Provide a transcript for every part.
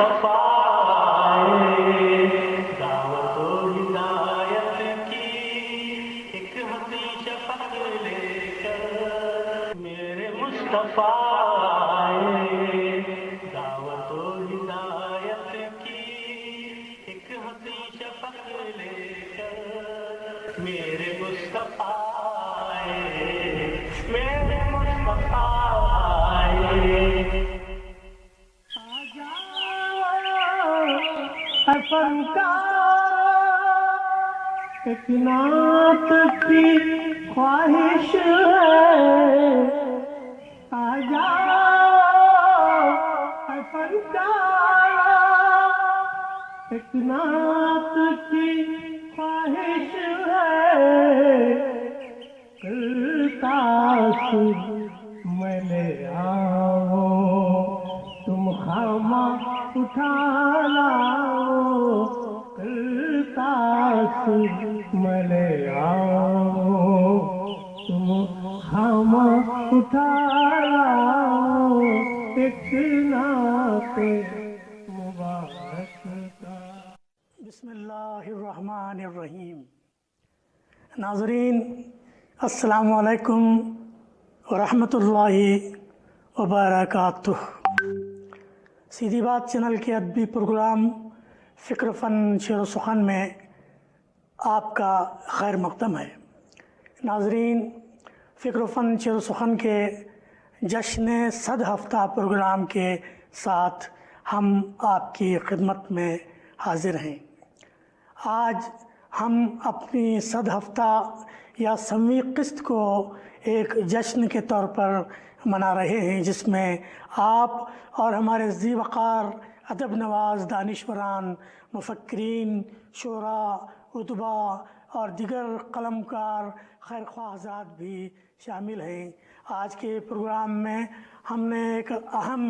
مصطفیٰ دعوت و ہدایت کی ایک حسین شفق لے کر میرے مصطفیٰ دعوت و ہدایت کی ایک حسین شفق لے کر میرے مصطفیٰ میرے مصطفیٰ ایک نعت کی خواہش ہے آ جاؤ اے فنکار ایک نعت کی خواہش ہے کاش میں لے آؤ تم خامہ اٹھا لاؤ کاش میں لے آؤ تم خامہ اٹھا لاؤ ایک نعت مبارک کا۔ بسم اللہ الرحمن الرحیم۔ ناظرین السلام علیکم ورحمۃ اللہ وبرکاتہ۔ سیدھی بات چینل کے ادبی پروگرام فکر فن شعر و سخن میں آپ کا خیر مقدم ہے۔ ناظرین، فکر و فن شعر و سخن کے جشن 100 ہفتہ پروگرام کے ساتھ ہم آپ کی خدمت میں حاضر ہیں۔ آج ہم اپنی 100 ہفتہ یا 100ویں قسط کو ایک جشن کے طور پر منا رہے ہیں، جس میں آپ اور ہمارے ذی وقار ادب نواز دانشوران، مفکرین، شعراء، ادباء اور دیگر قلمکار خیر خواہ حضرات بھی شامل ہیں۔ آج کے پروگرام میں ہم نے ایک اہم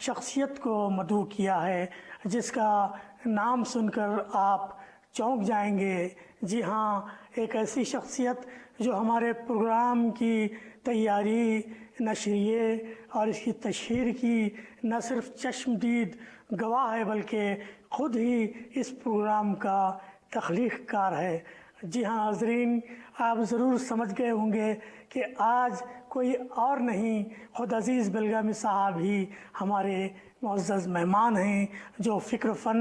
شخصیت کو مدعو کیا ہے، جس کا نام سن کر آپ چونک جائیں گے۔ جی ہاں، ایک ایسی شخصیت جو ہمارے پروگرام کی تیاری، نشریے اور اس کی تشہیر کی نہ صرف چشمدید گواہ ہے بلکہ خود ہی اس پروگرام کا تخلیق کار ہے۔ جی ہاں ناظرین، آپ ضرور سمجھ گئے ہوں گے کہ آج کوئی اور نہیں، خود عزیز بلگامی صاحب ہی ہمارے معزز مہمان ہیں، جو فکر فن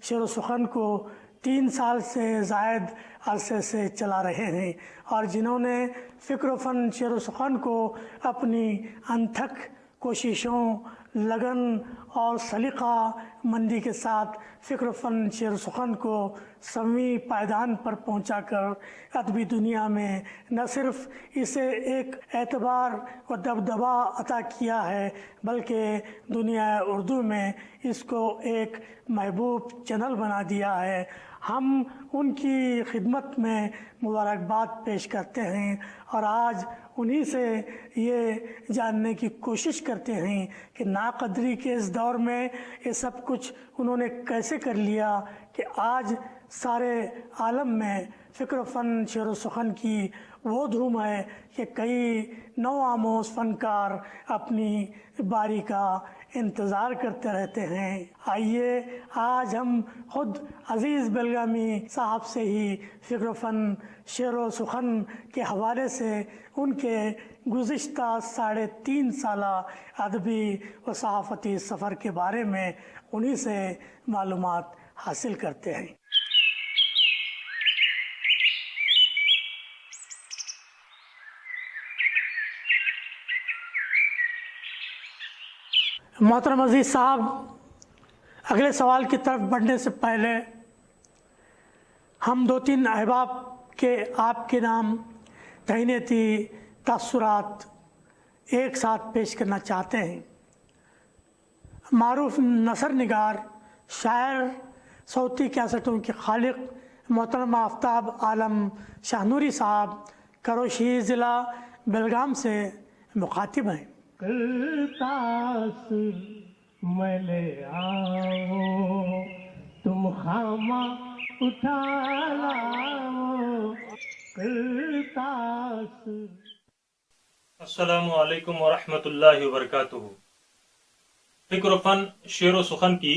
شعر و سخن کو 3 سال سے زائد عرصے سے چلا رہے ہیں، اور جنہوں نے فکر و فن شعر و سخن کو اپنی انتھک کوششوں، لگن اور سلیقہ مندی کے ساتھ فکر و فن شعر و سخن کو 100ویں پائیدان پر پہنچا کر ادبی دنیا میں نہ صرف اسے ایک اعتبار و دبدبہ عطا کیا ہے بلکہ دنیا اردو میں اس کو ایک محبوب چینل بنا دیا ہے۔ ہم ان کی خدمت میں مبارکباد پیش کرتے ہیں اور آج انہی سے یہ جاننے کی کوشش کرتے ہیں کہ ناقدری کے اس دور میں یہ سب کچھ انہوں نے کیسے کر لیا کہ آج سارے عالم میں فکر و فن شعر و سخن کی وہ دھوم ہے کہ کئی نوآموز فنکار اپنی باری کا انتظار کرتے رہتے ہیں۔ آئیے آج ہم خود عزیز بلگامی صاحب سے ہی فکر و فن شعر و سخن کے حوالے سے ان کے گزشتہ 3.5 سالہ ادبی و صحافتی سفر کے بارے میں انہی سے معلومات حاصل کرتے ہیں۔ محترم عزیز صاحب، اگلے سوال کی طرف بڑھنے سے پہلے ہم 2-3 احباب کے آپ کے نام تہنیتی تاثرات ایک ساتھ پیش کرنا چاہتے ہیں۔ معروف نثر نگار، شاعر، صوتی کیسٹوں کے خالق محترم آفتاب عالم شاہ نوری صاحب کروشی ضلع بیلگام سے مخاطب ہیں۔ تاثر میں لے آؤ تم خامہ اٹھا لاؤ تاثر۔ السلام علیکم ورحمۃ اللہ وبرکاتہ۔ فکر و فن شعر و سخن کی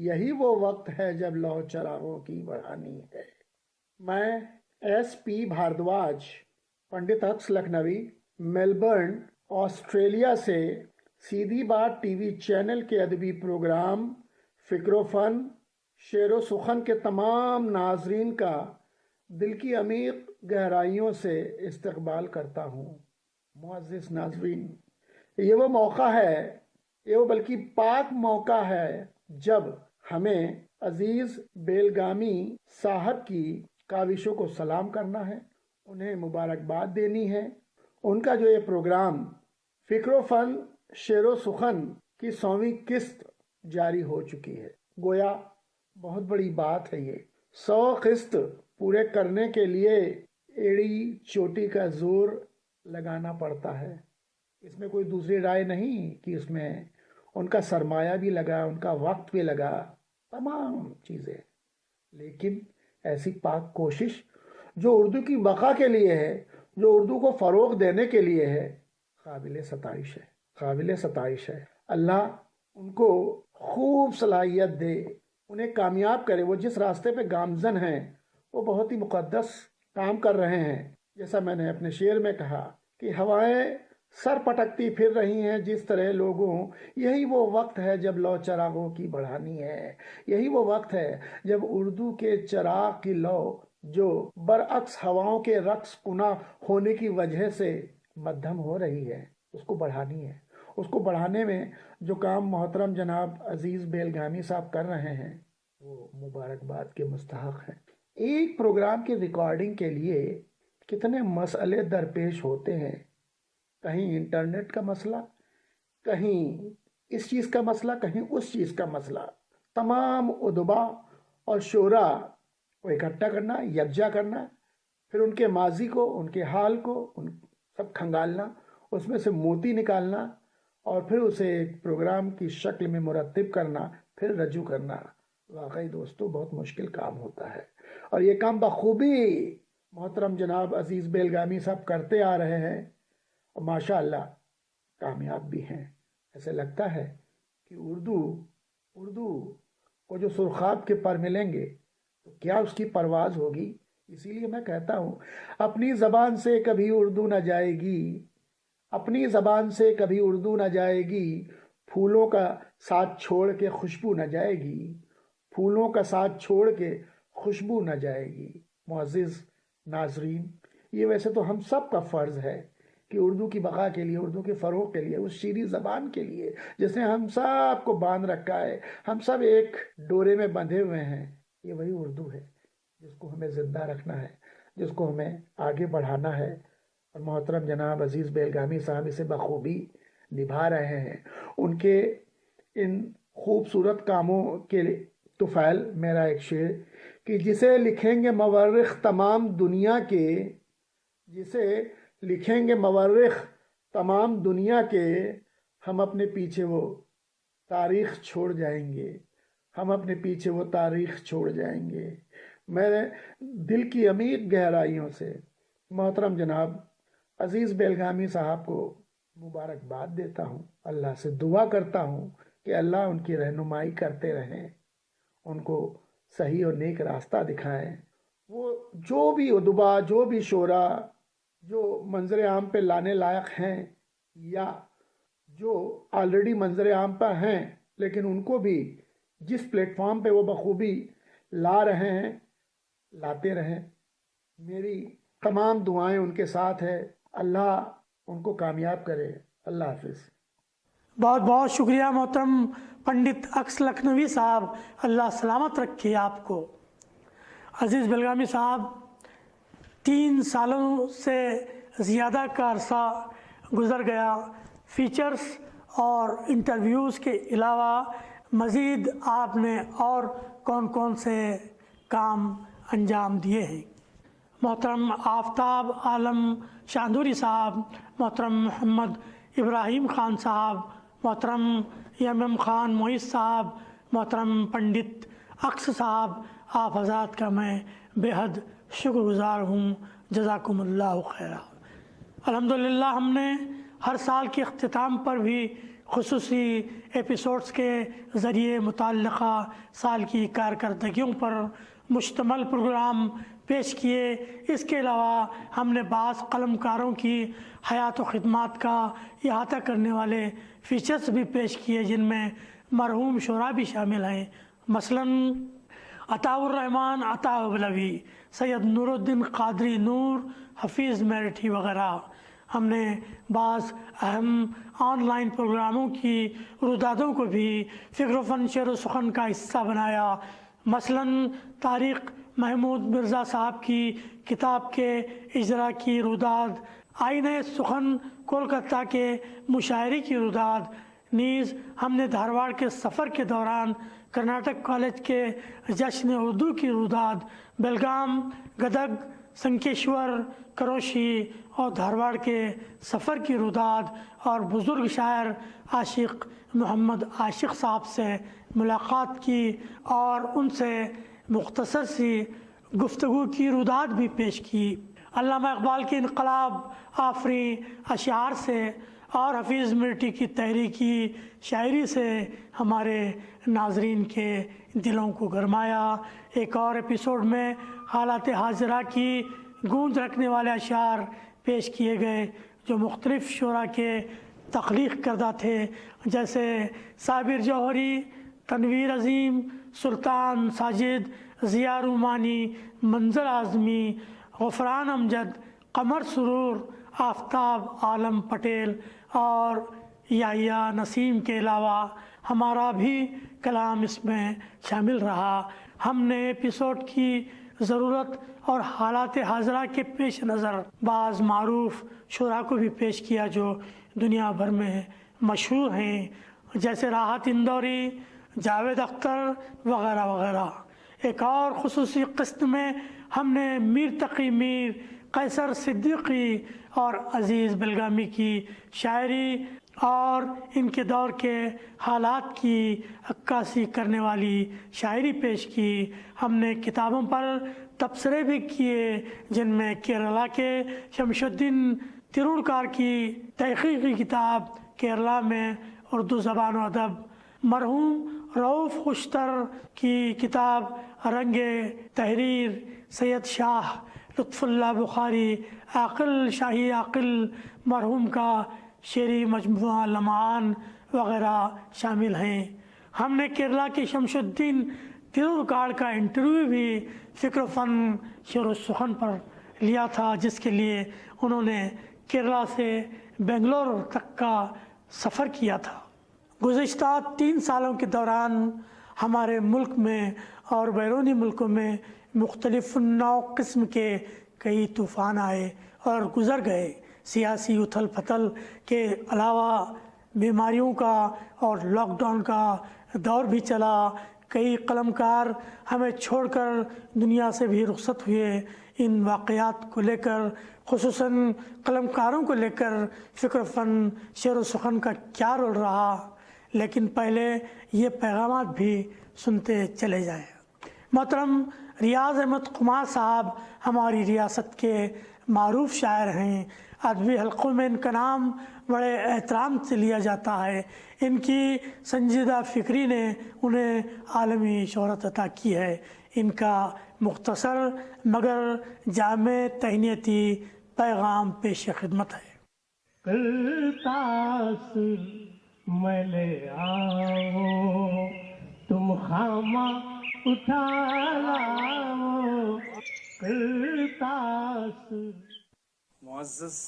یہی وہ وقت ہے جب لو چراغوں کی بڑھانی ہے۔ میں ایس پی بھاردواج، پنڈت اکس لکھنوی، میلبرن، آسٹریلیا سے سیدھی بات ٹی وی چینل کے ادبی پروگرام فکر و فن، شعر و سخن کے تمام ناظرین کا دل کی عمیق گہرائیوں سے استقبال کرتا ہوں۔ معزز ناظرین، یہ وہ موقع ہے، یہ وہ بلکہ پاک موقع ہے جب ہمیں عزیز بیلگامی صاحب کی کاوشوں کو سلام کرنا ہے، انہیں مبارکباد دینی ہے۔ ان کا جو یہ پروگرام فکر و فن، شعر و سخن کی 100ویں قسط جاری ہو چکی ہے۔ گویا بہت بڑی بات ہے یہ۔ 100 قسط پورے کرنے کے لیے ایڑی چوٹی کا زور لگانا پڑتا ہے۔ اس میں کوئی دوسری رائے نہیں کہ اس میں ان کا سرمایہ بھی لگا، ان کا وقت بھی لگا، تمام چیزیں، لیکن ایسی پاک کوشش جو اردو کی بقا کے لیے ہے، جو اردو کو فروغ دینے کے لیے ہے، قابل ستائش ہے، قابل ستائش ہے۔ اللہ ان کو خوب صلاحیت دے، انہیں کامیاب کرے۔ وہ جس راستے پہ گامزن ہیں وہ بہت ہی مقدس کام کر رہے ہیں۔ جیسا میں نے اپنے شعر میں کہا کہ ہوائیں سر پٹکتی پھر رہی ہیں جس طرح لوگوں، یہی وہ وقت ہے جب لو چراغوں کی بڑھانی ہے۔ یہی وہ وقت ہے جب اردو کے چراغ کی لو جو برعکس ہواؤں کے رقص کنا ہونے کی وجہ سے مدھم ہو رہی ہے، اس کو بڑھانی ہے۔ اس کو بڑھانے میں جو کام محترم جناب عزیز بیلگامی صاحب کر رہے ہیں وہ مبارکباد کے مستحق ہیں۔ ایک پروگرام کی ریکارڈنگ کے لیے کتنے مسئلے درپیش ہوتے ہیں، کہیں انٹرنیٹ کا مسئلہ، کہیں اس چیز کا مسئلہ، کہیں اس چیز کا مسئلہ۔ تمام ادبا اور شعرا کو اکٹھا کرنا، یکجا کرنا، پھر ان کے ماضی کو، ان کے حال کو سب کھنگالنا، اس میں سے موتی نکالنا اور پھر اسے ایک پروگرام کی شکل میں مرتب کرنا، پھر رجوع کرنا، واقعی دوستو بہت مشکل کام ہوتا ہے۔ اور یہ کام بخوبی محترم جناب عزیز بیلگامی صاحب کرتے آ رہے ہیں اور ماشاء اللہ کامیاب بھی ہیں۔ ایسے لگتا ہے کہ اردو کو جو سرخاب کے پر ملیں گے تو کیا اس کی پرواز ہوگی۔ اسی لیے میں کہتا ہوں اپنی زبان سے کبھی اردو نہ جائے گی، اپنی زبان سے کبھی اردو نہ جائے گی، پھولوں کا ساتھ چھوڑ کے خوشبو نہ جائے گی، پھولوں کا ساتھ چھوڑ کے خوشبو نہ جائے گی۔ معزز ناظرین، یہ ویسے تو ہم سب کا فرض ہے کہ اردو کی بقا کے لیے، اردو کے فروغ کے لیے، اس شیریں زبان کے لیے جس نے ہم سب کو باندھ رکھا ہے، ہم سب ایک ڈورے میں بندھے ہوئے ہیں، یہ وہی اردو ہے جس کو ہمیں زندہ رکھنا ہے، جس کو ہمیں آگے بڑھانا ہے۔ اور محترم جناب عزیز بیلگامی صاحب اسے بخوبی نبھا رہے ہیں۔ ان کے ان خوبصورت کاموں کے طفیل میرا ایک شعر کہ جسے لکھیں گے مورخ تمام دنیا کے، جسے لکھیں گے مورخ تمام دنیا کے، ہم اپنے پیچھے وہ تاریخ چھوڑ جائیں گے، ہم اپنے پیچھے وہ تاریخ چھوڑ جائیں گے۔ میں دل کی عمیق گہرائیوں سے محترم جناب عزیز بیلگامی صاحب کو مبارکباد دیتا ہوں، اللہ سے دعا کرتا ہوں کہ اللہ ان کی رہنمائی کرتے رہیں، ان کو صحیح اور نیک راستہ دکھائیں۔ وہ جو بھی ادبا، جو بھی شعرا جو منظر عام پہ لانے لائق ہیں یا جو آلریڈی منظر عام پہ ہیں لیکن ان کو بھی جس پلیٹ فارم پہ وہ بخوبی لا رہے ہیں لاتے رہیں۔ میری تمام دعائیں ان کے ساتھ ہے، اللہ ان کو کامیاب کرے۔ اللہ حافظ۔ بہت بہت شکریہ محترم پنڈت اکس لکھنوی صاحب، اللہ سلامت رکھے آپ کو۔ عزیز بیلگامی صاحب 3 سالوں سے زیادہ کا عرصہ گزر گیا، فیچرز اور انٹرویوز کے علاوہ مزید آپ نے اور کون کون سے کام انجام دیے ہیں؟ محترم آفتاب عالم شاندوری صاحب، محترم محمد ابراہیم خان صاحب، محترم یم خان معیز صاحب، محترم پنڈت اکس صاحب، آپ حضرات کا میں بے حد شکر گزار ہوں۔ جزاکم اللہ خیرہ۔ الحمدللہ ہم نے ہر سال کے اختتام پر بھی خصوصی ایپیسوڈز کے ذریعے متعلقہ سال کی کارکردگیوں پر مشتمل پروگرام پیش کیے۔ اس کے علاوہ ہم نے بعض قلم کاروں کی حیات و خدمات کا احاطہ کرنے والے فیچرز بھی پیش کیے، جن میں مرحوم شعراء بھی شامل ہیں، مثلاً عطاء الرحمن عطا بلوی، سید نور الدین قادری نور، حفیظ میرٹھی وغیرہ۔ ہم نے بعض اہم آن لائن پروگراموں کی رودادوں کو بھی فکر و فن شعر و سخن کا حصہ بنایا، مثلاً طارق محمود مرزا صاحب کی کتاب کے اجرا کی روداد، آئینہ سخن کولکتہ کے مشاعرے کی روداد، نیز ہم نے دھارواڑ کے سفر کے دوران کرناٹک کالج کے جشن اردو کی روداد، بیلگام، گدگ، سنکیشور، کروشی اور دھارواڑ کے سفر کی روداد، اور بزرگ شاعر عاشق محمد عاشق صاحب سے ملاقات کی اور ان سے مختصر سی گفتگو کی روداد بھی پیش کی۔ علامہ اقبال کے انقلاب آفری اشعار سے اور حفیظ مرٹھی کی تحریکی شاعری سے ہمارے ناظرین کے دلوں کو گرمایا۔ ایک اور ایپیسوڈ میں حالات حاضرہ کی گونج رکھنے والے اشعار پیش کیے گئے جو مختلف شعراء کے تخلیق کردہ تھے، جیسے صابر جوہری، تنویر عظیم، سلطان ساجد، ضیاء رومانی، منظر اعظمی، غفران امجد، قمر سرور، آفتاب عالم پٹیل اور یحییٰ نسیم کے علاوہ ہمارا بھی کلام اس میں شامل رہا۔ ہم نے ایپیسوڈ کی ضرورت اور حالات حاضرہ کے پیش نظر بعض معروف شعراء کو بھی پیش کیا جو دنیا بھر میں مشہور ہیں، جیسے راحت اندوری، جاوید اختر وغیرہ وغیرہ۔ ایک اور خصوصی قسط میں ہم نے میر تقی میر، قیصر صدیقی اور عزیز بلگامی کی شاعری اور ان کے دور کے حالات کی عکاسی کرنے والی شاعری پیش کی۔ ہم نے کتابوں پر تبصرے بھی کیے، جن میں کیرلا کے شمس الدین ترونکار کی تحقیقی کتاب کیرلا میں اردو زبان و ادب، مرحوم رؤوف خوشتر کی کتاب رنگ تحریر، سید شاہ لطف اللہ بخاری، عاقل شاہی عاقل مرحوم کا شعری مجموعہ لمعان وغیرہ شامل ہیں۔ ہم نے کیرلا کے شمس الدین ترونکار کا انٹرویو بھی فکر و فن شعر و سخن پر لیا تھا، جس کے لیے انہوں نے کیرلا سے بنگلور تک کا سفر کیا تھا۔ گزشتہ 3 سالوں کے دوران ہمارے ملک میں اور بیرونی ملکوں میں مختلف نوع قسم کے کئی طوفان آئے اور گزر گئے۔ سیاسی اتھل پھتل کے علاوہ بیماریوں کا اور لاک ڈاؤن کا دور بھی چلا۔ کئی قلم کار ہمیں چھوڑ کر دنیا سے بھی رخصت ہوئے۔ ان واقعات کو لے کر، خصوصاً قلم کاروں کو لے کر فکر فن شعر و سخن کا کیا رول رہا، لیکن پہلے یہ پیغامات بھی سنتے چلے جائیں۔ محترم ریاض احمد قمار صاحب ہماری ریاست کے معروف شاعر ہیں۔ ادبی حلقوں میں ان کا نام بڑے احترام سے لیا جاتا ہے۔ ان کی سنجیدہ فکری نے انہیں عالمی شہرت عطا کی ہے۔ ان کا مختصر مگر جامع تہنیتی پیغام پیش خدمت ہے۔ کرتاس میں لے آؤ، تم خامہ اٹھا لاؤ، کرتاس۔ معزز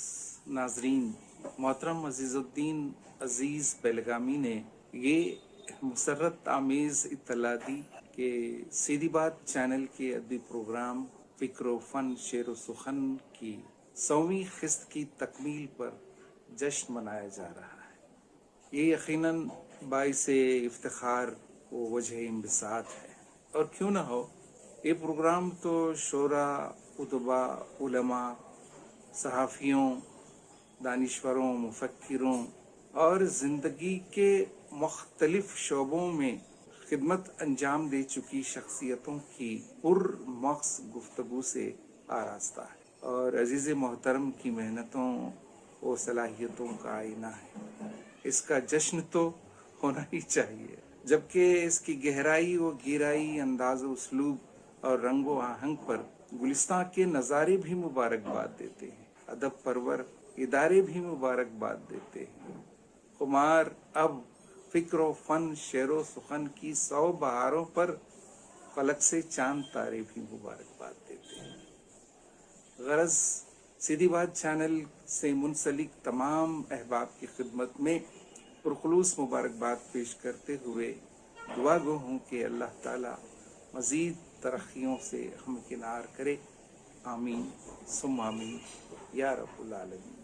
ناظرین، محترم عزیز الدین عزیز بیلگامی نے یہ مسرت آمیز اطلاع دی کہ سیدھی بات چینل کے ادبی پروگرام فکر و فن شعر و سخن کی 100ویں قسط کی تکمیل پر جشن منایا جا رہا ہے۔ یہ یقیناً باعث افتخار و وجہ انبساط ہے، اور کیوں نہ ہو، یہ پروگرام تو شعراء، ادباء، علماء، صحافیوں، دانشوروں، مفکروں اور زندگی کے مختلف شعبوں میں خدمت انجام دے چکی شخصیتوں کی پرمغز گفتگو سے آراستہ ہے، اور عزیز محترم کی محنتوں و صلاحیتوں کا آئینہ ہے۔ اس کا جشن تو ہونا ہی چاہیے، جبکہ اس کی گہرائی و گہرائی، انداز و اسلوب اور رنگ و آہنگ پر گلستان کے نظارے بھی مبارکباد دیتے ہیں، ادب پرور ادارے بھی مبارکباد دیتے ہیں۔ خمار اب فکر و فن، شعر و سخن کی 100 بہاروں پر فلک سے چاند تارے بھی مبارکباد دیتے ہیں۔ غرض سیدھی بات چینل سے منسلک تمام احباب کی خدمت میں پرخلوص مبارکباد پیش کرتے ہوئے دعا گو ہوں کہ اللہ تعالی مزید ترقیوں سے ہمکنار کرے، آمین ثم آمین یا رب العالمین۔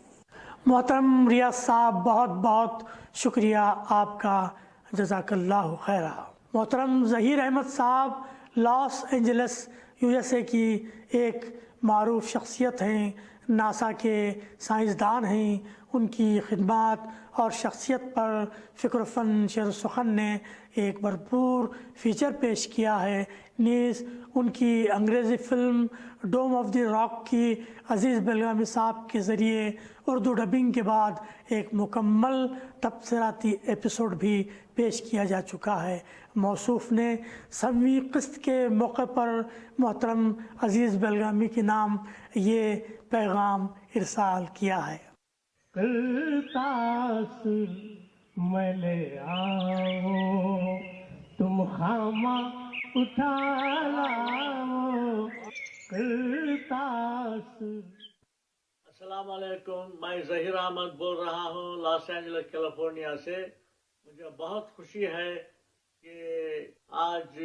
محترم ریاض صاحب، بہت بہت شکریہ آپ کا، جزاک اللہ خیرہ۔ محترم ظہیر احمد صاحب لاس اینجلس USA کی ایک معروف شخصیت ہیں، ناسا کے سائنسدان ہیں۔ ان کی خدمات اور شخصیت پر فکر و فن شعر و سخن نے ایک بھرپور فیچر پیش کیا ہے۔ نیز ان کی انگریزی فلم ڈوم آف دی راک کی عزیز بلگامی صاحب کے ذریعے اردو ڈبنگ کے بعد ایک مکمل تبصراتی ایپیسوڈ بھی پیش کیا جا چکا ہے۔ موصوف نے 100ویں قسط کے موقع پر محترم عزیز بلگامی کے نام یہ پیغام ارسال کیا ہے۔ کرتاس میں لے آؤ، تم خامہ اٹھا لاؤ، کرتاس۔ السلام علیکم، میں ظہیر احمد بول رہا ہوں لاس اینجلس کیلیفورنیا سے۔ مجھے بہت خوشی ہے کہ آج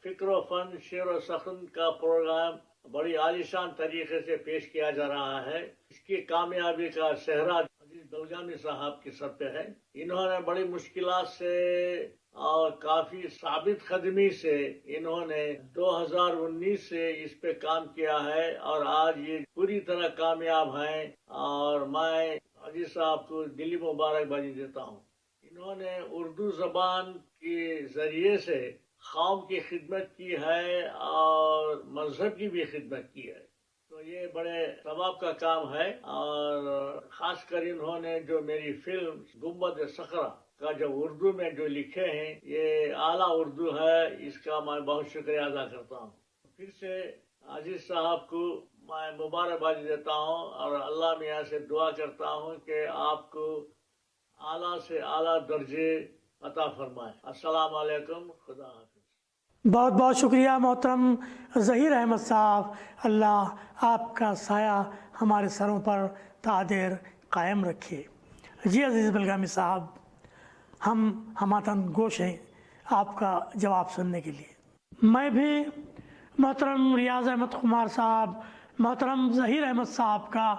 فکر و فن شعر و سخن کا پروگرام بڑی عالیشان طریقے سے پیش کیا جا رہا ہے۔ اس کی کامیابی کا سہرا عزیز بلگامی صاحب کے سر پہ ہے۔ انہوں نے بڑی مشکلات سے اور کافی ثابت قدمی سے انہوں نے 2019 سے اس پہ کام کیا ہے اور آج یہ پوری طرح کامیاب ہیں، اور میں عزیز صاحب کو دلی مبارکبادی دیتا ہوں۔ انہوں نے اردو زبان کے ذریعے سے قوم کی خدمت کی ہے اور مذہب کی بھی خدمت کی ہے، تو یہ بڑے ثواب کا کام ہے۔ اور خاص کر انہوں نے جو میری فلم گنبد صخرہ کا جو اردو میں جو لکھے ہیں، یہ اعلیٰ اردو ہے، اس کا میں بہت شکریہ ادا کرتا ہوں۔ پھر سے عزیز صاحب کو میں مبارکبادی دیتا ہوں اور اللہ میاں سے دعا کرتا ہوں کہ آپ کو اعلیٰ سے اعلیٰ درجے عطا فرمائے۔ السلام علیکم، خدا حافظ۔ بہت بہت شکریہ محترم ظہیر احمد صاحب، اللہ آپ کا سایہ ہمارے سروں پر تا دیر قائم رکھے۔ جی عزیز بلگامی صاحب، ہم ہماتن گوش ہیں آپ کا جواب سننے کے لیے۔ میں بھی محترم ریاض احمد خمار صاحب، محترم ظہیر احمد صاحب کا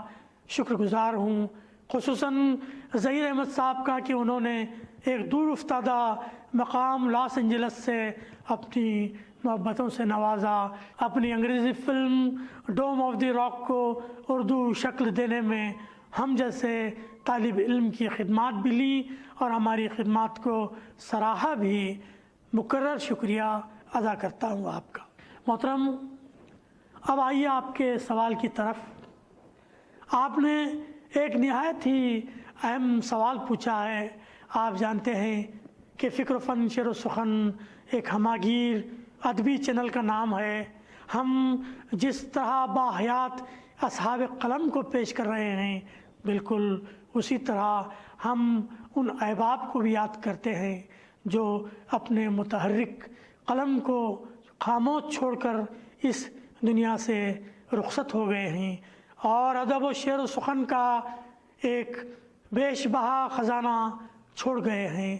شکر گزار ہوں، خصوصاً ظہیر احمد صاحب کا کہ انہوں نے ایک دور افتادہ مقام لاس اینجلس سے اپنی محبتوں سے نوازا، اپنی انگریزی فلم ڈوم آف دی راک کو اردو شکل دینے میں ہم جیسے طالب علم کی خدمات بھی لیں اور ہماری خدمات کو سراہا بھی۔ مکرر شکریہ ادا کرتا ہوں آپ کا۔ محترم، اب آئیے آپ کے سوال کی طرف۔ آپ نے ایک نہایت ہی اہم سوال پوچھا ہے۔ آپ جانتے ہیں کہ فکر و فن شعر و سخن ایک ہماگیر ادبی چینل کا نام ہے۔ ہم جس طرح باحیات اصحاب قلم کو پیش کر رہے ہیں، بالکل اسی طرح ہم ان احباب کو بھی یاد کرتے ہیں جو اپنے متحرک قلم کو خاموش چھوڑ کر اس دنیا سے رخصت ہو گئے ہیں، اور ادب و شعر و سخن کا ایک بیش بہا خزانہ چھوڑ گئے ہیں،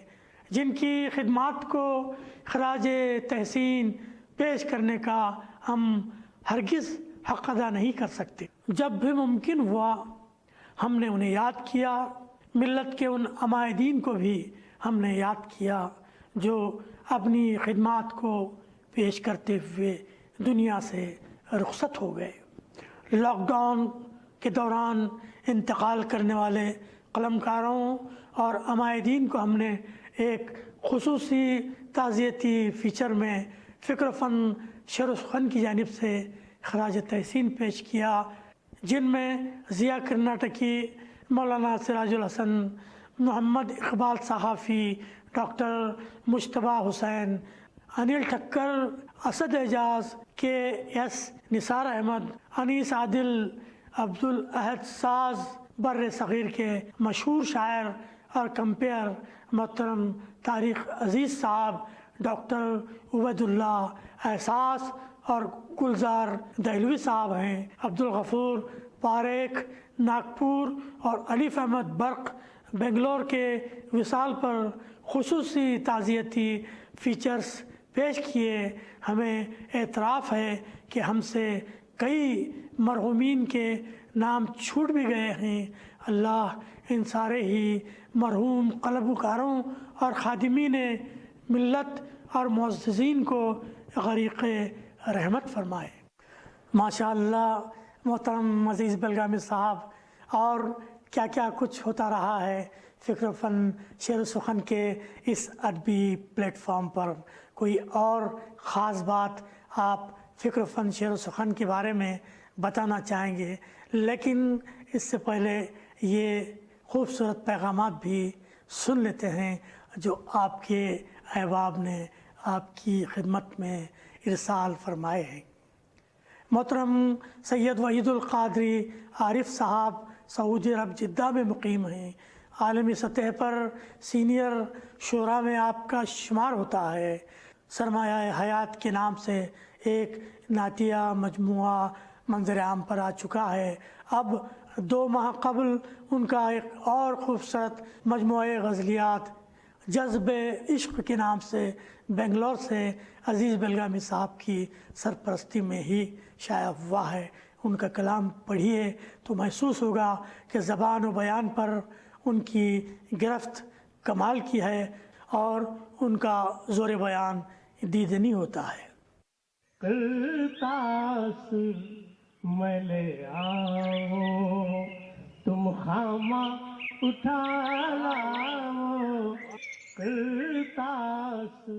جن کی خدمات کو خراج تحسین پیش کرنے کا ہم ہرگز حق ادا نہیں کر سکتے۔ جب بھی ممکن ہوا ہم نے انہیں یاد کیا، ملت کے ان عمائدین کو بھی ہم نے یاد کیا جو اپنی خدمات کو پیش کرتے ہوئے دنیا سے رخصت ہو گئے۔ لاک ڈاؤن کے دوران انتقال کرنے والے قلمکاروں اور عمائدین کو ہم نے ایک خصوصی تعزیتی فیچر میں فکر و فن شعر و سخن کی جانب سے خراج تحسین پیش کیا، جن میں ضیاء کرناٹکی، مولانا سراج الحسن، محمد اقبال صحافی، ڈاکٹر مشتبہ حسین، انل ٹھکر، اسد اعجاز، کے ایس نثار احمد، انیس عادل، عبدالاحد ساز، بر صغیر کے مشہور شاعر اور کمپیئر محترم طارق عزیز صاحب، ڈاکٹر عبید اللہ احساس اور گلزار دہلوی صاحب ہیں، عبدالغفور پاریکھ ناگپور اور علیف احمد برق بنگلور کے وصال پر خصوصی تعزیتی فیچرز پیش کیے۔ ہمیں اعتراف ہے کہ ہم سے کئی مرحومین کے نام چھوٹ بھی گئے ہیں۔ اللہ ان سارے ہی مرحوم قلمکاروں اور خادمین ملت اور معززین کو غریق رحمت فرمائے۔ ماشاء اللہ محترم عزیز بلگامی صاحب، اور کیا کیا کچھ ہوتا رہا ہے فکر و فن شعر و سخن کے اس ادبی پلیٹ فارم پر۔ کوئی اور خاص بات آپ فکر و فن شعر و سخن کے بارے میں بتانا چاہیں گے؟ لیکن اس سے پہلے یہ خوبصورت پیغامات بھی سن لیتے ہیں جو آپ کے احباب نے آپ کی خدمت میں ارسال فرمائے ہیں۔ محترم سید وحید القادری عارف صاحب سعودی عرب جدہ میں مقیم ہیں۔ عالمی سطح پر سینئر شعراء میں آپ کا شمار ہوتا ہے۔ سرمایہ حیات کے نام سے ایک نعتیہ مجموعہ منظر عام پر آ چکا ہے۔ اب 2 ماہ قبل ان کا ایک اور خوبصورت مجموعہ غزلیات جذب عشق کے نام سے بنگلور سے عزیز بلگامی صاحب کی سرپرستی میں ہی شائع ہوا ہے۔ ان کا کلام پڑھیے تو محسوس ہوگا کہ زبان و بیان پر ان کی گرفت کمال کی ہے اور ان کا زور بیان دیدنی ہوتا ہے۔ کرتاس میں لے آؤ تم خامہ اٹھا لاؤ، کرتاس۔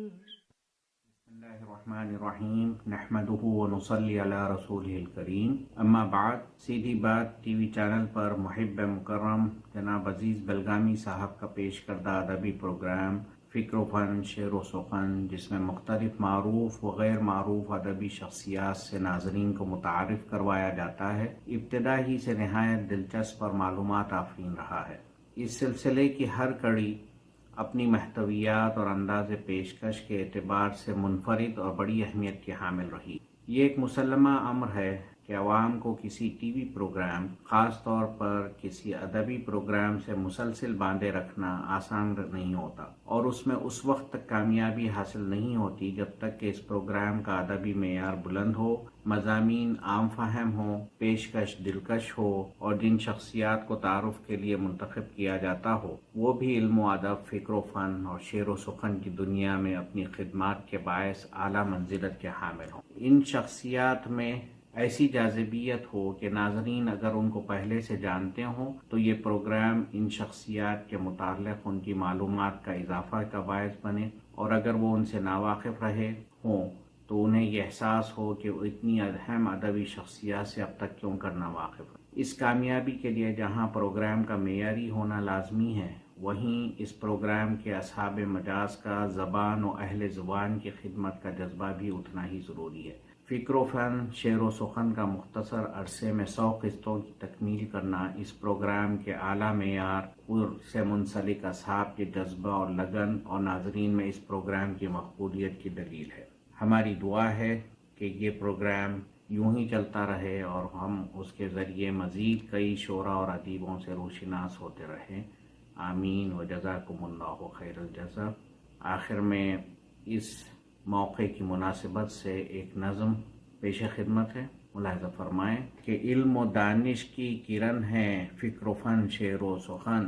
بسم اللہ الرحمن الرحیم، نحمدہ ونصلی علی رسولہ الکریم، اما بعد۔ سیدھی بات ٹی وی چینل پر محب مکرم جناب عزیز بلگامی صاحب کا پیش کردہ ادبی پروگرام فکر و فن شعر و سخن، جس میں مختلف معروف و غیر معروف ادبی شخصیات سے ناظرین کو متعارف کروایا جاتا ہے، ابتدا ہی سے نہایت دلچسپ اور معلومات آفرین رہا ہے۔ اس سلسلے کی ہر کڑی اپنی محتویات اور انداز پیشکش کے اعتبار سے منفرد اور بڑی اہمیت کی حامل رہی۔ یہ ایک مسلمہ امر ہے کہ عوام کو کسی ٹی وی پروگرام، خاص طور پر کسی ادبی پروگرام سے مسلسل باندھے رکھنا آسان نہیں ہوتا، اور اس میں اس وقت تک کامیابی حاصل نہیں ہوتی جب تک کہ اس پروگرام کا ادبی معیار بلند ہو، مضامین عام فہم ہو، پیشکش دلکش ہو، اور جن شخصیات کو تعارف کے لیے منتخب کیا جاتا ہو وہ بھی علم و ادب، فکر و فن اور شعر و سخن کی دنیا میں اپنی خدمات کے باعث اعلیٰ منزلت کے حامل ہوں۔ ان شخصیات میں ایسی جاذبیت ہو کہ ناظرین اگر ان کو پہلے سے جانتے ہوں تو یہ پروگرام ان شخصیات کے متعلق ان کی معلومات کا اضافہ کا باعث بنے، اور اگر وہ ان سے ناواقف رہے ہوں تو انہیں یہ احساس ہو کہ وہ اتنی اہم ادبی شخصیات سے اب تک کیوں کر ناواقف ہیں۔ اس کامیابی کے لیے جہاں پروگرام کا معیاری ہونا لازمی ہے، وہیں اس پروگرام کے اصحاب مجاز کا زبان و اہل زبان کی خدمت کا جذبہ بھی اتنا ہی ضروری ہے۔ فکر و فن شعر و سخن کا مختصر عرصے میں 100 قسطوں کی تکمیل کرنا اس پروگرام کے اعلیٰ معیار سے منسلک اصحاب کے جذبہ اور لگن اور ناظرین میں اس پروگرام کی مقبولیت کی دلیل ہے۔ ہماری دعا ہے کہ یہ پروگرام یوں ہی چلتا رہے اور ہم اس کے ذریعے مزید کئی شعراء اور ادیبوں سے روشناس ہوتے رہیں۔ آمین و جزاکم اللہ خیر الجزا۔ آخر میں اس موقع کی مناسبت سے ایک نظم پیش خدمت ہے، ملاحظہ فرمائیں کہ علم و دانش کی کرن ہے فکر و فن شعر و سخن،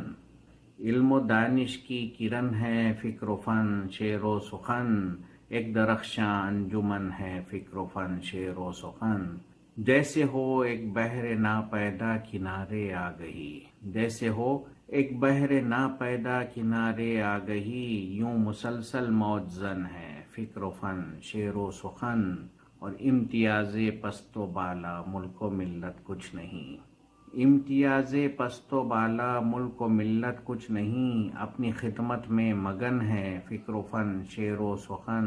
علم و دانش کی کرن ہے فکر و فن شعر و سخن، ایک درخشاں انجمن ہے فکر و فن شعر و سخن، جیسے ہو ایک بحر ناپیدا کنارے آ گئی، جیسے ہو ایک بحر ناپیدا کنارے آ گئی، یوں مسلسل موج زن ہے فکر و فن شعر و سخن، اور امتیاز پست و بالا ملک و ملت کچھ نہیں، امتیاز پست و بالا ملک و ملت کچھ نہیں، اپنی خدمت میں مگن ہے فکر و فن شعر و سخن.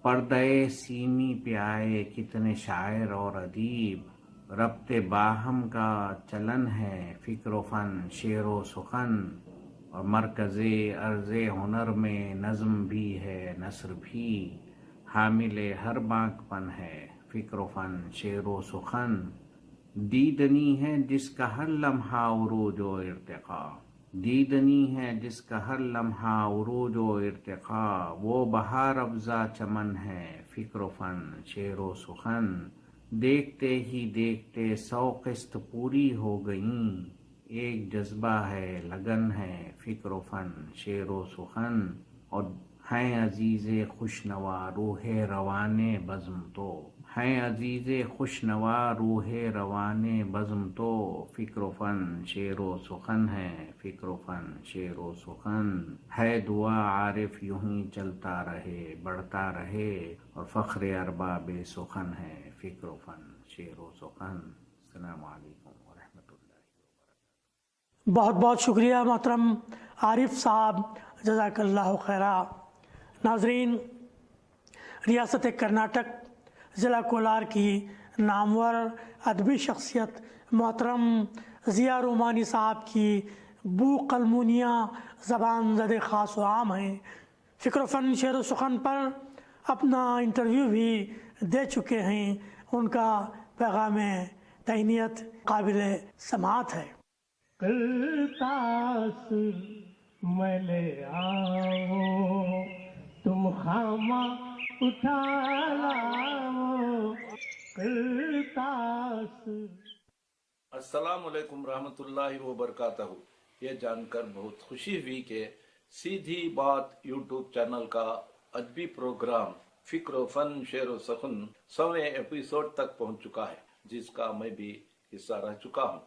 پردے سیمی پہ آئے کتنے شاعر اور ادیب، ربط باہم کا چلن ہے فکر و فن شعر و سخن. اور مرکز عرض ہنر میں نظم بھی ہے نثر بھی، حامل ہر بانک پن ہے فکر و فن شعر و سخن. دیدنی ہے جس کا ہر لمحہ عروج و ارتقا، دیدنی ہے جس کا ہر لمحہ عروج و ارتقا. وہ بہار افزا چمن ہے فکر و فن شعر و سخن. دیکھتے ہی دیکھتے 100 قسط پوری ہو گئیں، ایک جذبہ ہے لگن ہے فکر و فن شعر و سخن. اور ہیں عزیز خوشنوا روح روانے بزم تو، ہیں عزیز خوشنوا روح روانے بزم تو، فکر و فن شعر و سخن ہے فکر و فن شعر و سخن. ہے دعا عارف یوں ہی چلتا رہے بڑھتا رہے، اور فخر ارباب سخن ہے فکر و فن شعر و سخن. السلام علیکم ورحمۃ اللہ وبرکاتہ. بہت بہت شکریہ محترم عارف صاحب، جزاک اللہ خیرہ. ناظرین، ریاست کرناٹک ضلع کولار کی نامور ادبی شخصیت محترم ضیاء رومانی صاحب کی بو قلمونیاں زبان زد خاص و عام ہیں. فکر و فن شعر و سخن پر اپنا انٹرویو بھی دے چکے ہیں. ان کا پیغام تہنیت قابل سماعت ہے. کرتاس میں لے آؤ تم خامہ اٹھا لاؤ کرتاس. السلام علیکم رحمۃ اللہ وبرکاتہ. یہ جان کر بہت خوشی ہوئی کہ سیدھی بات یوٹیوب چینل کا ادبی پروگرام فکر و فن شعر و سخن 100ویں ایپیسوڈ تک پہنچ چکا ہے، جس کا میں بھی حصہ رہ چکا ہوں.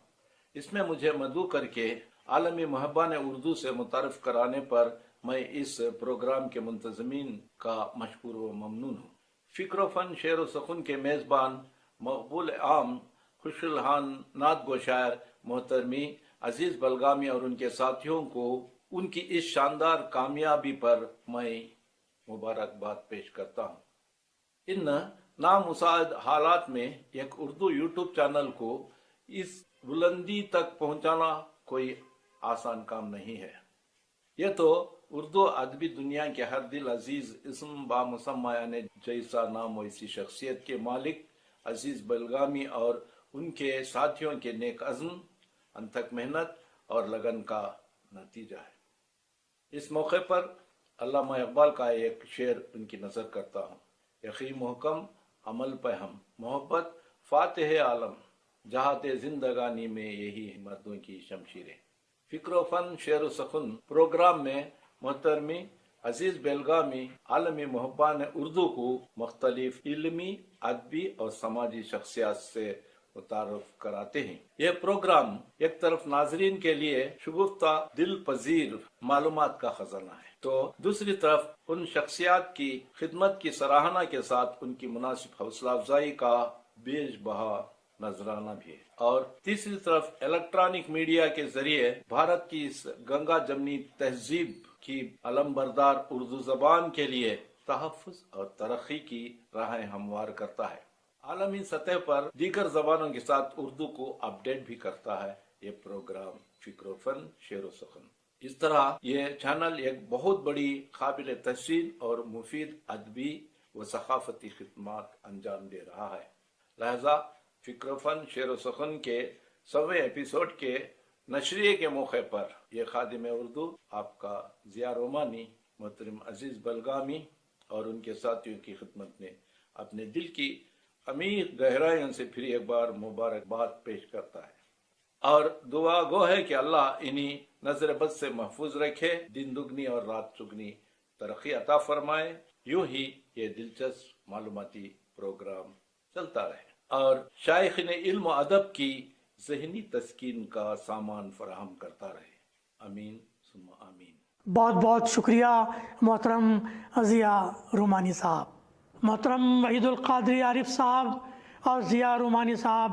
اس میں مجھے مدعو کر کے عالمی محبان اردو سے متعارف کرانے پر میں اس پروگرام کے منتظمین کا مشکور و ممنون ہوں. فکر و فن شعر و سخن کے میزبان مقبول عام خوش الحان نعت گو شاعر محترمی عزیز بلگامی اور ان کے ساتھیوں کو ان کی اس شاندار کامیابی پر میں مبارکباد پیش کرتا ہوں. ان نامساعد حالات میں ایک اردو یوٹیوب چینل کو اس بلندی تک پہنچانا کوئی آسان کام نہیں ہے. یہ تو اردو ادبی دنیا کے ہر دل عزیز اسم بامسمہ یعنی جیسا نام ویسی شخصیت کے مالک عزیز بلگامی اور ان کے ساتھیوں کے نیک عزم، انتھک محنت اور لگن کا نتیجہ ہے. اس موقع پر علامہ اقبال کا ایک شعر ان کی نظر کرتا ہوں. یقین محکم عمل پہ ہم محبت فاتح عالم، جہات زندگانی میں یہی مردوں کی شمشیریں. فکر و فن شعر و سخن پروگرام میں محترمی عزیز بیلگامی عالمی محبان اردو کو مختلف علمی، ادبی اور سماجی شخصیات سے متعارف کراتے ہیں. یہ پروگرام ایک طرف ناظرین کے لیے شگفتہ دل پذیر معلومات کا خزانہ ہے، تو دوسری طرف ان شخصیات کی خدمت کی سراہنا کے ساتھ ان کی مناسب حوصلہ افزائی کا بیش بہا نذرانہ بھی ہے. اور تیسری طرف الیکٹرانک میڈیا کے ذریعے بھارت کی اس گنگا جمنی تہذیب کی علمبردار اردو زبان کے لیے تحفظ اور ترقی کی راہیں ہموار کرتا ہے. عالمی سطح پر دیگر زبانوں کے ساتھ اردو کو اپڈیٹ بھی کرتا ہے یہ پروگرام فکر و فن شعر و سخن. اس طرح یہ چینل ایک بہت بڑی قابل تحسین اور مفید ادبی و ثقافتی خدمات انجام دے رہا ہے. لہذا فکر و فن شعر و سخن کے 100ویں ایپیسوڈ کے نشریے کے موقع پر یہ خادم اردو آپ کا ضیاء رومانی محترم عزیز بلگامی اور ان کے ساتھیوں کی خدمت میں اپنے دل کی عمیق گہرائیوں سے پھر ایک بار مبارکباد پیش کرتا ہے، اور دعا گو ہے کہ اللہ انہی نظر بد سے محفوظ رکھے، دن دگنی اور رات چگنی ترقی عطا فرمائے. یوں ہی یہ دلچسپ معلوماتی پروگرام چلتا رہے اور شائقین علم و ادب کی ذہنی تسکین کا سامان فراہم کرتا رہے. امین ثم آمین. بہت بہت شکریہ محترم ضیاء رومانی صاحب. محترم وحید القادری عارف صاحب اور ضیاء رومانی صاحب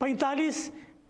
45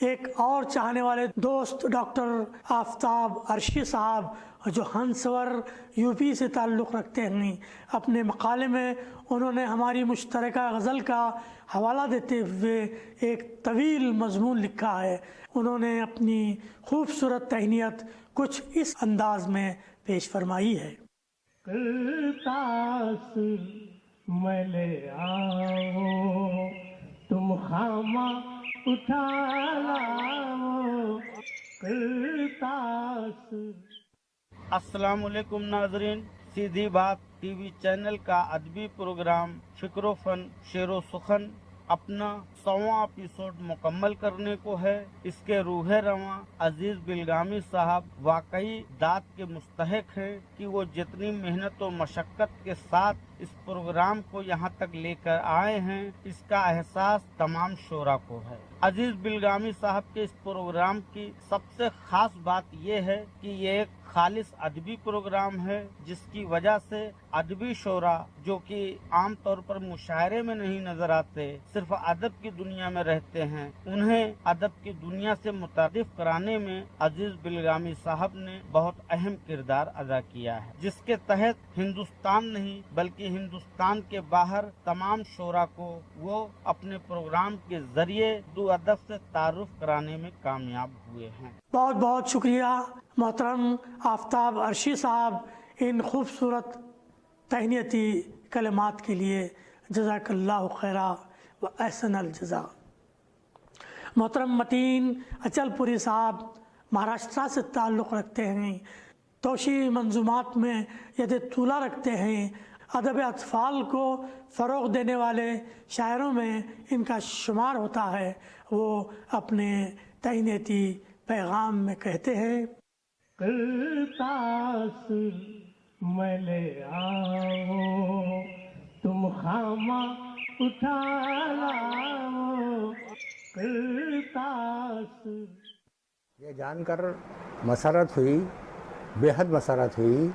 ایک اور چاہنے والے دوست ڈاکٹر آفتاب عرشی صاحب جو ہنسور یو پی سے تعلق رکھتے ہیں، اپنے مقالے میں انہوں نے ہماری مشترکہ غزل کا حوالہ دیتے ہوئے ایک طویل مضمون لکھا ہے۔ انہوں نے اپنی خوبصورت تہنیت کچھ اس انداز میں پیش فرمائی ہے۔ کرتاس میں لے آؤ تم خامہ اٹھا لاؤ کرتاس۔ السلام علیکم ناظرین، سیدھی بات ٹی وی چینل کا ادبی پروگرام فکر و فن شعر و سخن اپنا 100واں ایپیسوڈ مکمل کرنے کو ہے۔ اس کے روح رواں عزیز بلگامی صاحب واقعی داد کے مستحق ہیں کہ وہ جتنی محنت و مشقت کے ساتھ اس پروگرام کو یہاں تک لے کر آئے ہیں، اس کا احساس تمام شعراء کو ہے۔ عزیز بلگامی صاحب کے اس پروگرام کی سب سے خاص بات یہ ہے کہ یہ ایک خالص ادبی پروگرام ہے، جس کی وجہ سے ادبی شعراء جو کہ عام طور پر مشاعرے میں نہیں نظر آتے، صرف ادب کی دنیا میں رہتے ہیں، انہیں ادب کی دنیا سے متعارف کرانے میں عزیز بلگامی صاحب نے بہت اہم کردار ادا کیا ہے، جس کے تحت ہندوستان نہیں بلکہ ہندوستان کے باہر تمام شعراء کو وہ اپنے پروگرام کے ذریعے اردو ادب سے تعارف کرانے میں کامیاب ہوئے ہیں۔ بہت بہت شکریہ محترم آفتاب عرشی صاحب ان خوبصورت تہنیتی کلمات کے لیے، جزاک اللہ خیرہ و احسن الجزا۔ محترم متین اچل پوری صاحب مہاراشٹرا سے تعلق رکھتے ہیں، توشی منظومات میں ید طولہ رکھتے ہیں، ادب اطفال کو فروغ دینے والے شاعروں میں ان کا شمار ہوتا ہے۔ وہ اپنے تہنیتی پیغام میں کہتے ہیں، کرتاس میں لے آؤ تم خامہ اٹھا لاؤ کرتاس۔ یہ جان کر مسرت ہوئی، بے حد مسرت ہوئی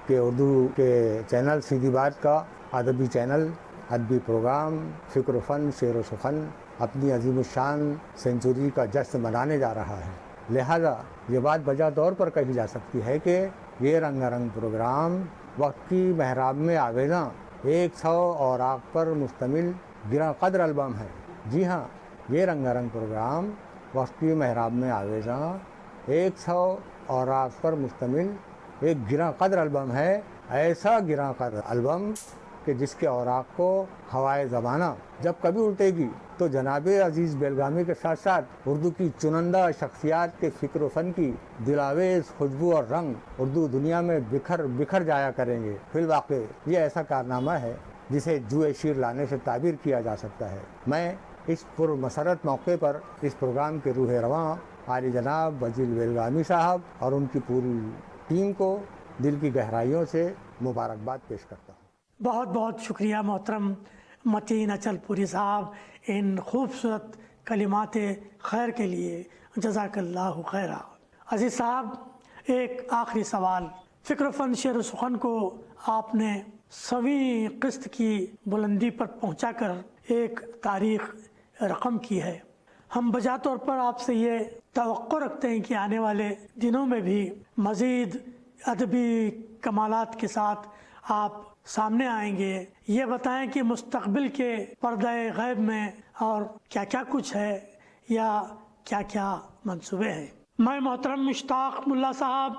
کہ اردو کے چینل سیدھی بات کا ادبی چینل، ادبی پروگرام فکر و فن شعر و سخن اپنی عظیم الشان سینچری کا جشن منانے جا رہا ہے۔ لہذا یہ بات بجا طور پر کہی جا سکتی ہے کہ یہ رنگا رنگ پروگرام وقت کی محراب میں آویزاں 100 اوراق پر مشتمل گراں قدر البم ہے۔ جی ہاں، یہ رنگا رنگ پروگرام وقت کی محراب میں آویزاں 100 اوراق پر مشتمل ایک گراں قدر البم ہے، ایسا گراں قدر البم کہ جس کے اوراق کو ہوائے زمانہ جب کبھی الٹے گی تو جناب عزیز بیلگامی کے ساتھ ساتھ اردو کی چنندہ شخصیات کے فکر و فن کی دلاویز خوشبو اور رنگ اردو دنیا میں بکھر جایا کریں گے۔ فی الواقع یہ ایسا کارنامہ ہے جسے جوئے شیر لانے سے تعبیر کیا جا سکتا ہے۔ میں اس پرمسرت موقع پر اس پروگرام کے روح رواں عالی جناب عزیز بیلگامی صاحب اور ان کی پوری ٹیم کو دل کی گہرائیوں سے مبارکباد پیش کرتا ہوں۔ بہت بہت شکریہ محترم متین اچل پوری صاحب ان خوبصورت کلمات خیر کے لیے، جزاک اللہ خیرہ۔ عزیز صاحب، ایک آخری سوال، فکر و فن شعر و سخن کو آپ نے 100ویں قسط کی بلندی پر پہنچا کر ایک تاریخ رقم کی ہے۔ ہم بجا طور پر آپ سے یہ توقع رکھتے ہیں کہ آنے والے دنوں میں بھی مزید ادبی کمالات کے ساتھ آپ سامنے آئیں گے۔ یہ بتائیں کہ مستقبل کے پردہ غیب میں اور کیا کیا کچھ ہے یا کیا کیا منصوبے ہیں۔ میں محترم مشتاق ملا صاحب،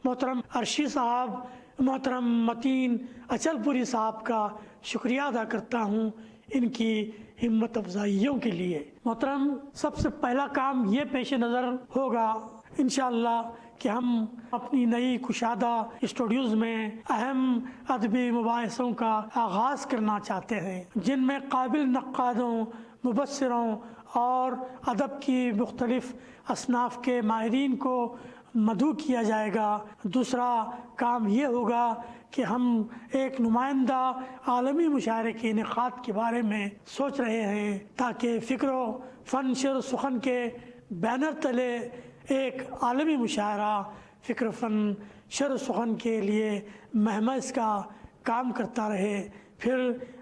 محترم عرشی صاحب، محترم متین اچل پوری صاحب کا شکریہ ادا کرتا ہوں ان کی ہمت افزائیوں کے لیے۔ محترم، سب سے پہلا کام یہ پیش نظر ہوگا انشاءاللہ کہ ہم اپنی نئی کشادہ اسٹوڈیوز میں اہم ادبی مباحثوں کا آغاز کرنا چاہتے ہیں، جن میں قابل نقادوں، مبصروں اور ادب کی مختلف اصناف کے ماہرین کو مدعو کیا جائے گا۔ دوسرا کام یہ ہوگا کہ ہم ایک نمائندہ عالمی مشاعرے کے انعقاد کے بارے میں سوچ رہے ہیں تاکہ فکر و فن شعر و سخن کے بینر تلے ایک عالمی مشاعرہ فکر و فن شعر و سخن کے لیے مہمز کا کام کرتا رہے۔ پھر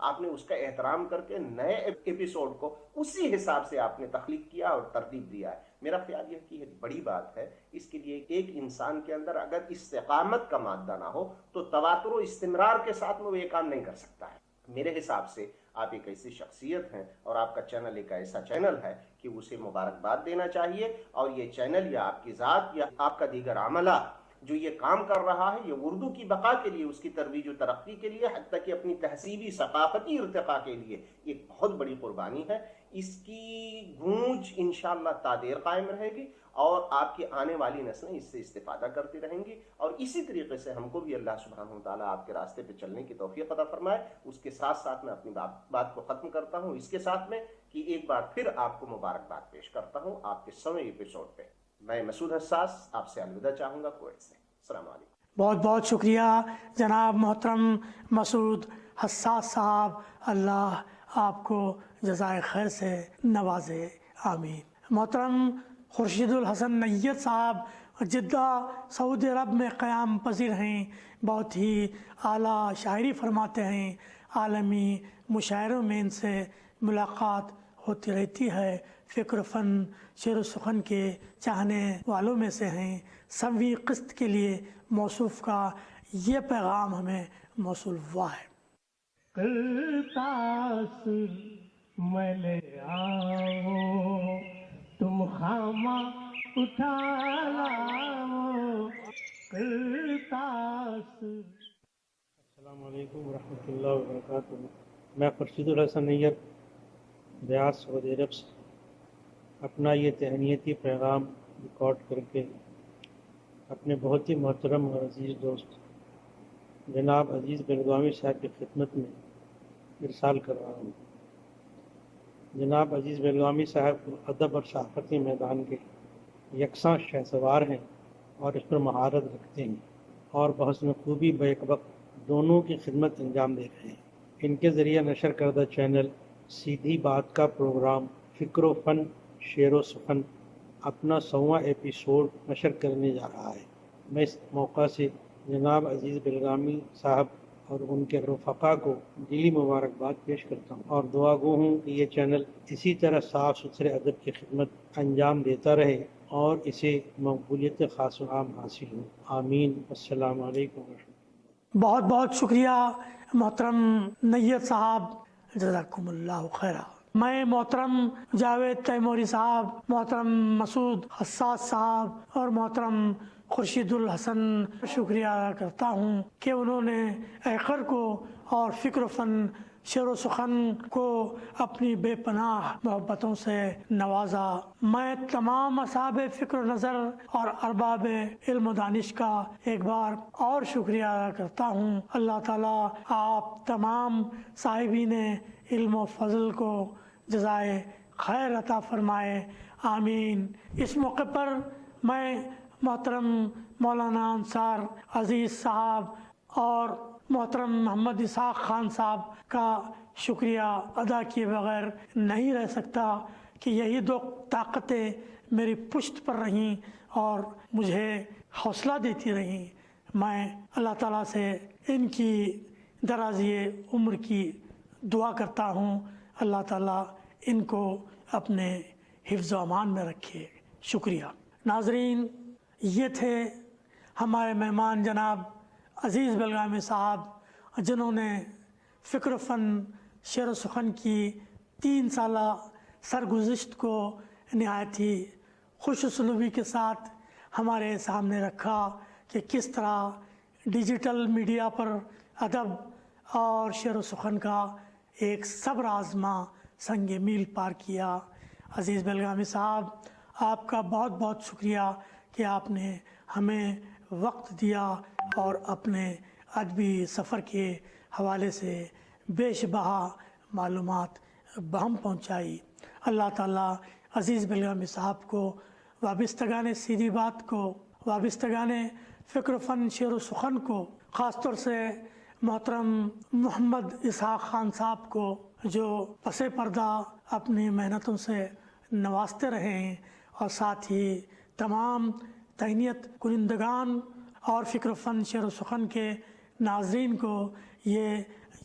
آپ نے اس کا احترام کر کے نئے ایپیسوڈ کو اسی حساب سے آپ نے تخلیق کیا اور ترتیب دیا ہے. میرا خیال یہ کہ ایک بڑی بات ہے. اس کے لیے ایک انسان کے اندر اگر استقامت کا مادہ نہ ہو تو تواتر و استمرار کے ساتھ وہ یہ کام نہیں کر سکتا ہے. میرے حساب سے آپ ایک ایسی شخصیت ہیں اور آپ کا چینل ایک ایسا چینل ہے کہ اسے مبارکباد دینا چاہیے. اور یہ چینل یا آپ کی ذات یا آپ کا دیگر عملہ جو یہ کام کر رہا ہے، یہ اردو کی بقا کے لیے، اس کی ترویج و ترقی کے لیے، حتیٰ کہ اپنی تہذیبی ثقافتی ارتقاء کے لیے ایک بہت بڑی قربانی ہے. اس کی گونج انشاءاللہ تادیر قائم رہے گی اور آپ کی آنے والی نسلیں اس سے استفادہ کرتی رہیں گی. اور اسی طریقے سے ہم کو بھی اللہ سبحانہ وتعالیٰ آپ کے راستے پہ چلنے کی توفیق عطا فرمائے. اس کے ساتھ ساتھ میں اپنی بات کو ختم کرتا ہوں اس کے ساتھ میں کہ ایک بار پھر آپ کو مبارکباد پیش کرتا ہوں آپ کے 100ویں ایپیسوڈ پہ. میں مسعود حساس آپ سے الوداع چاہوں گا کویت سے. السلام علیکم. بہت بہت شکریہ جناب محترم مسعود حساس صاحب. اللہ آپ کو جزائے خیر سے نوازے. آمین. محترم خورشید الحسن نیت صاحب جدہ سعودی عرب میں قیام پذیر ہیں. بہت ہی اعلیٰ شاعری فرماتے ہیں. عالمی مشاعروں میں ان سے ملاقات ہوتی رہتی ہے. فکر فن شعر و سخن کے چاہنے والوں میں سے ہیں. 100ویں قسط کے لیے موصوف کا یہ پیغام ہمیں موصول ہوا ہے. کرتاس میں لے آؤ تم خامہ اٹھا لاؤ کرتاس. السلام علیکم ورحمۃ اللہ وبرکاتہ. میں خورشید الحسن نیت ریاض سعودی عرب سے اپنا یہ تہنیتی پیغام ریکارڈ کر کے اپنے بہت ہی محترم اور عزیز دوست جناب عزیز بلگامی صاحب کی خدمت میں ارسال کر رہا ہوں. جناب عزیز بلگامی صاحب کو ادب اور صحافتی میدان کے یکساں شہسوار ہیں اور اس پر مہارت رکھتے ہیں اور بحسن خوبی بیک وقت دونوں کی خدمت انجام دے رہے ہیں. ان کے ذریعہ نشر کردہ چینل سیدھی بات کا پروگرام فکر و فن شعر و سخن اپنا 100واں ایپیسوڈ نشر کرنے جا رہا ہے. میں اس موقع سے جناب عزیز بلگامی صاحب اور ان کے رفقا کو دلی مبارکباد پیش کرتا ہوں اور دعا گو ہوں کہ یہ چینل اسی طرح صاف ستھرے ادب کی خدمت انجام دیتا رہے اور اسے مقبولیت خاص و عام حاصل ہو. آمین. السلام علیکم ورحمۃ اللہ. بہت بہت شکریہ محترم نیت صاحب. جزاکم اللہ خیرہ. میں محترم جاوید تیموری صاحب، محترم مسعود حساس صاحب اور محترم خورشید الحسن شکریہ ادا کرتا ہوں کہ انہوں نے ایقر کو اور فکر و فن شعر و سخن کو اپنی بے پناہ محبتوں سے نوازا. میں تمام اصحاب فکر و نظر اور ارباب علم و دانش کا ایک بار اور شکریہ ادا کرتا ہوں. اللہ تعالیٰ آپ تمام صاحبین علم و فضل کو جزائے خیر عطا فرمائے. آمین. اس موقع پر میں محترم مولانا انصار عزیز صاحب اور محترم محمد اسحاق خان صاحب کا شکریہ ادا کیے بغیر نہیں رہ سکتا کہ یہی دو طاقتیں میری پشت پر رہیں اور مجھے حوصلہ دیتی رہیں. میں اللہ تعالیٰ سے ان کی درازی عمر کی دعا کرتا ہوں. اللہ تعالیٰ ان کو اپنے حفظ و امان میں رکھے. شکریہ. ناظرین، یہ تھے ہمارے مہمان جناب عزیز بلگامی صاحب، جنہوں نے فکر و فن شعر و سخن کی 3 سالہ سرگزشت کو نہایت ہی خوش اسلوبی کے ساتھ ہمارے سامنے رکھا کہ کس طرح ڈیجیٹل میڈیا پر ادب اور شعر و سخن کا ایک صبر آزما سنگ میل پار کیا. عزیز بلگامی صاحب، آپ کا بہت بہت شکریہ کہ آپ نے ہمیں وقت دیا اور اپنے ادبی سفر کے حوالے سے بے شبہ معلومات بہم پہنچائی. اللہ تعالیٰ عزیز بلگامی صاحب کو، وابستگان سیدھی بات کو، وابستگان فکر و فن شعر و سخن کو، خاص طور سے محترم محمد اسحاق خان صاحب کو جو پس پردہ اپنی محنتوں سے نوازتے رہے ہیں، اور ساتھ ہی تمام تہنیت کنندگان اور فکر و فن شعر و سخن کے ناظرین کو یہ